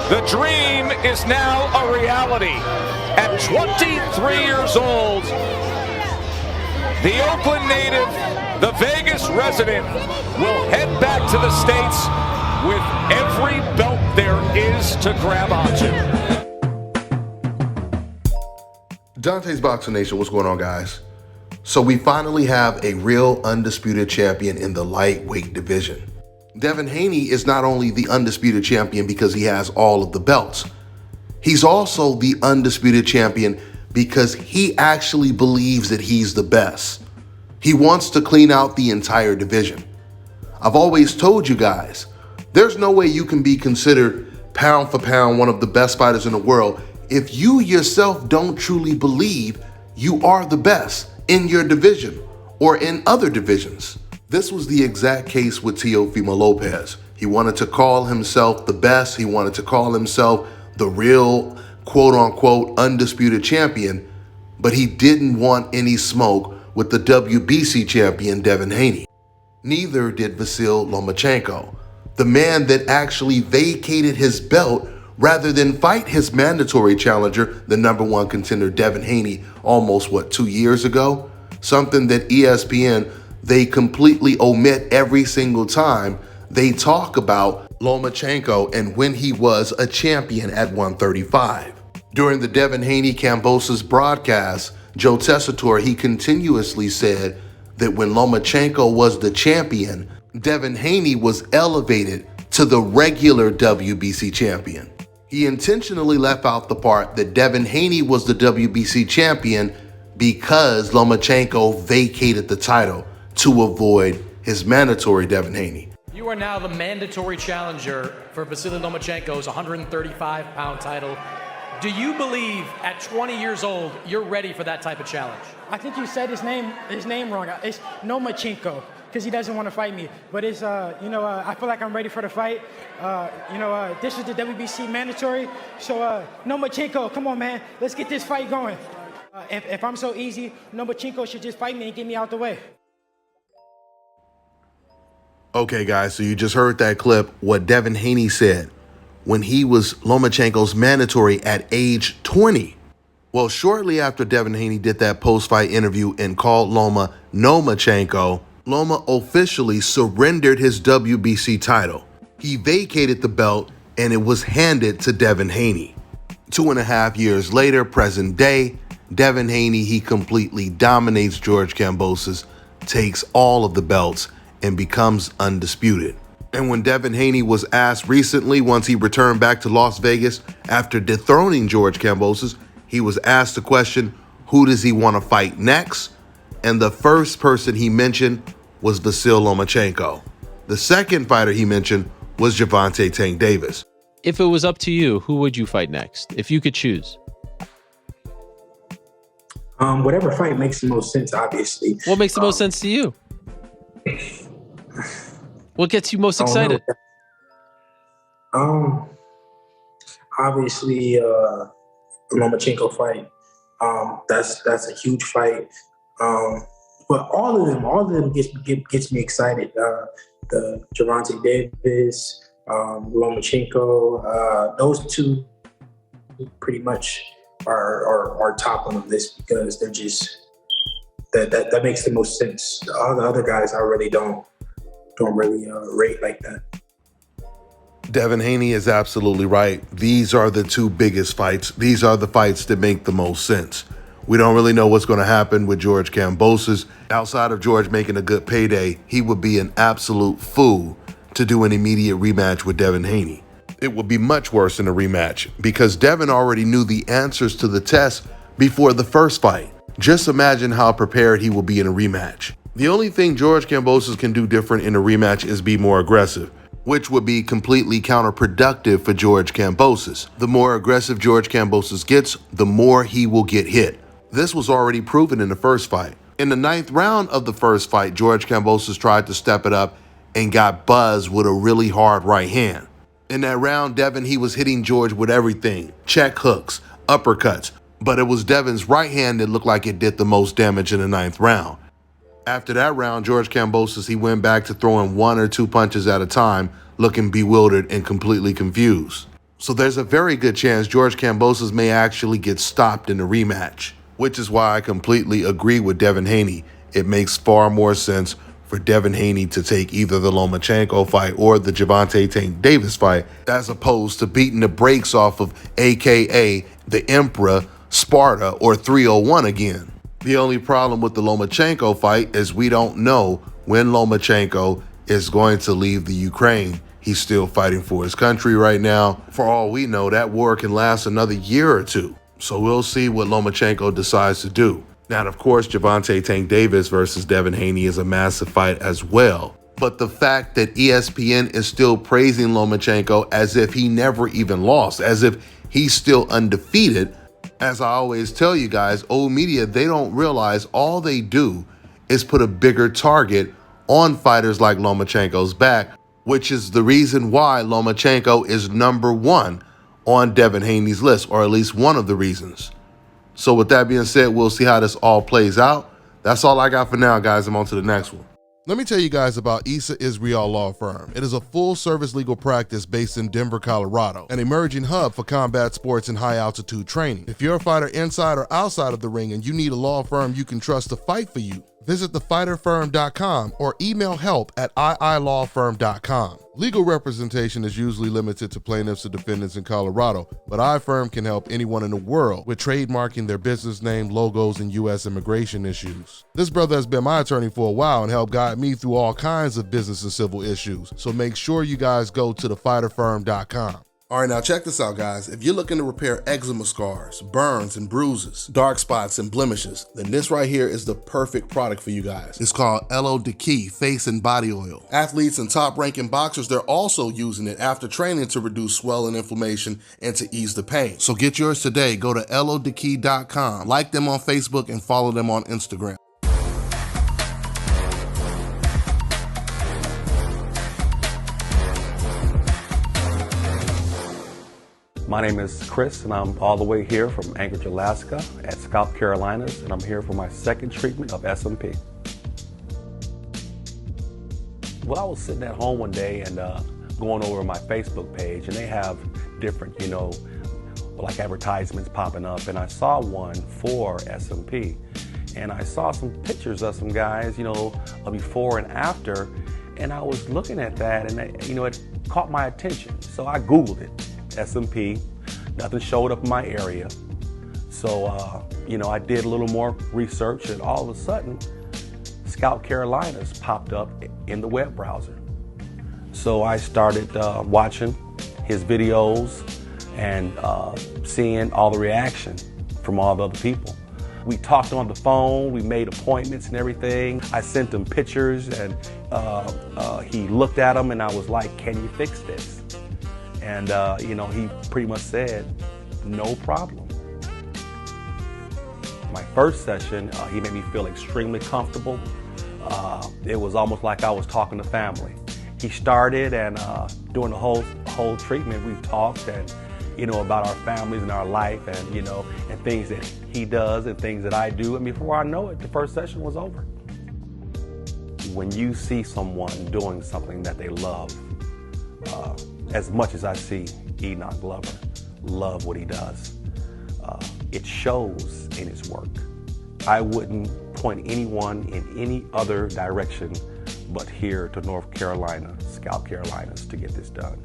The dream is now a reality. At 23 years old, the Oakland native, the Vegas resident, will head back to the States with every belt there is to grab onto. Dontaesboxingnation, what's going on, guys? So we finally have a real undisputed champion in the lightweight division. Devin Haney is not only the undisputed champion because he has all of the belts, he's also the undisputed champion because he actually believes that he's the best. He wants to clean out the entire division. I've always told you guys, there's no way you can be considered pound for pound one of the best fighters in the world if you yourself don't truly believe you are the best in your division or in other divisions. This was the exact case with Teofimo Lopez. He wanted to call himself the best. He wanted to call himself the real quote-unquote undisputed champion, but he didn't want any smoke with the WBC champion Devin Haney. Neither did Vasyly Lomachenko, the man that actually vacated his belt rather than fight his mandatory challenger, the #1 contender Devin Haney, almost 2 years ago? Something that ESPN, they completely omit every single time they talk about Lomachenko and when he was a champion at 135. During the Devin Haney-Kambosos broadcast, Joe Tessitore, he continuously said that when Lomachenko was the champion, Devin Haney was elevated to the regular WBC champion. He intentionally left out the part that Devin Haney was the WBC champion because Lomachenko vacated the title to avoid his mandatory Devin Haney. You are now the mandatory challenger for Vasyly Lomachenko's 135-pound title. Do you believe at 20 years old you're ready for that type of challenge? I think you said his name wrong. It's Lomachenko because he doesn't want to fight me. But it's I feel like I'm ready for the fight. This is the WBC mandatory. So Lomachenko, come on, man, let's get this fight going. If I'm so easy, Lomachenko should just fight me and get me out the way. Okay, guys, so you just heard that clip, what Devin Haney said when he was Lomachenko's mandatory at age 20. Well, shortly after Devin Haney did that post-fight interview and called Loma Lomachenko, Loma officially surrendered his WBC title. He vacated the belt and it was handed to Devin Haney. 2.5 years later, present day, Devin Haney, he completely dominates George Kambosos, takes all of the belts, and becomes undisputed. And when Devin Haney was asked recently, once he returned back to Las Vegas after dethroning George Kambosos, he was asked the question, who does he want to fight next? And the first person he mentioned was Vasyly Lomachenko. The second fighter he mentioned was Gervonta Tank Davis. If it was up to you, who would you fight next, if you could choose? Whatever fight makes the most sense, obviously. What makes the most sense to you? What gets you most excited? Obviously, the Lomachenko fight. That's a huge fight. But all of them gets me excited. The Gervonta Davis, Lomachenko, those two pretty much are top on the list because they're just that makes the most sense. All the other guys I really don't really rate like that. Devin Haney is absolutely right. These are the two biggest fights. These are the fights that make the most sense. We don't really know what's going to happen with George Kambosos. Outside of George making a good payday, he would be an absolute fool to do an immediate rematch with Devin Haney. It would be much worse than a rematch because Devin already knew the answers to the test before the first fight. Just imagine how prepared he will be in a rematch. The only thing George Kambosos can do different in a rematch is be more aggressive, which would be completely counterproductive for George Kambosos. The more aggressive George Kambosos gets, the more he will get hit. This was already proven in the first fight. In the 9th round of the first fight, George Kambosos tried to step it up and got buzzed with a really hard right hand. In that round, Devin, he was hitting George with everything, check hooks, uppercuts, but it was Devin's right hand that looked like it did the most damage in the 9th round. After that round, George Kambosos, he went back to throwing 1 or 2 punches at a time, looking bewildered and completely confused. So there's a very good chance George Kambosos may actually get stopped in the rematch, which is why I completely agree with Devin Haney. It makes far more sense for Devin Haney to take either the Lomachenko fight or the Gervonta Tank Davis fight, as opposed to beating the brakes off of AKA the Emperor, Sparta, or 301 again. The only problem with the Lomachenko fight is we don't know when Lomachenko is going to leave the Ukraine. He's still fighting for his country right now. For all we know, that war can last another year or two. So we'll see what Lomachenko decides to do. Now, of course, Gervonta Tank Davis versus Devin Haney is a massive fight as well. But the fact that ESPN is still praising Lomachenko as if he never even lost, as if he's still undefeated, as I always tell you guys, old media, they don't realize all they do is put a bigger target on fighters like Lomachenko's back, which is the reason why Lomachenko is #1 on Devin Haney's list, or at least one of the reasons. So with that being said, we'll see how this all plays out. That's all I got for now, guys. I'm on to the next one. Let me tell you guys about Issa Israel Law Firm. It is a full-service legal practice based in Denver, Colorado, an emerging hub for combat sports and high-altitude training. If you're a fighter inside or outside of the ring and you need a law firm you can trust to fight for you, visit thefighterfirm.com or email help@iilawfirm.com. Legal representation is usually limited to plaintiffs or defendants in Colorado, but iFirm can help anyone in the world with trademarking their business name, logos, and U.S. immigration issues. This brother has been my attorney for a while and helped guide me through all kinds of business and civil issues, so make sure you guys go to thefighterfirm.com. All right, now check this out, guys. If you're looking to repair eczema scars, burns and bruises, dark spots and blemishes, then this right here is the perfect product for you guys. It's called Elo Deki Face and Body Oil. Athletes and top-ranking boxers, they're also using it after training to reduce swelling, inflammation, and to ease the pain. So get yours today. Go to elodeki.com, like them on Facebook, and follow them on Instagram. My name is Chris, and I'm all the way here from Anchorage, Alaska at ScalpCarolinas, and I'm here for my second treatment of SMP. Well, I was sitting at home one day and going over my Facebook page, and they have different, like advertisements popping up, and I saw one for SMP. And I saw some pictures of some guys, before and after, and I was looking at that, and it caught my attention. So I Googled it. SMP, nothing showed up in my area. So, I did a little more research, and all of a sudden, ScalpCarolinas popped up in the web browser. So I started watching his videos and seeing all the reaction from all the other people. We talked on the phone, we made appointments and everything. I sent him pictures, and he looked at them, and I was like, "Can you fix this?" And, he pretty much said, "No problem." My first session, he made me feel extremely comfortable. It was almost like I was talking to family. He started, and during the whole treatment, we talked and, about our families and our life, and, and things that he does and things that I do. And before I know it, the first session was over. When you see someone doing something that they love, as much as I see Enoch Glover love what he does, it shows in his work. I wouldn't point anyone in any other direction but here to North Carolina, ScalpCarolinas, to get this done.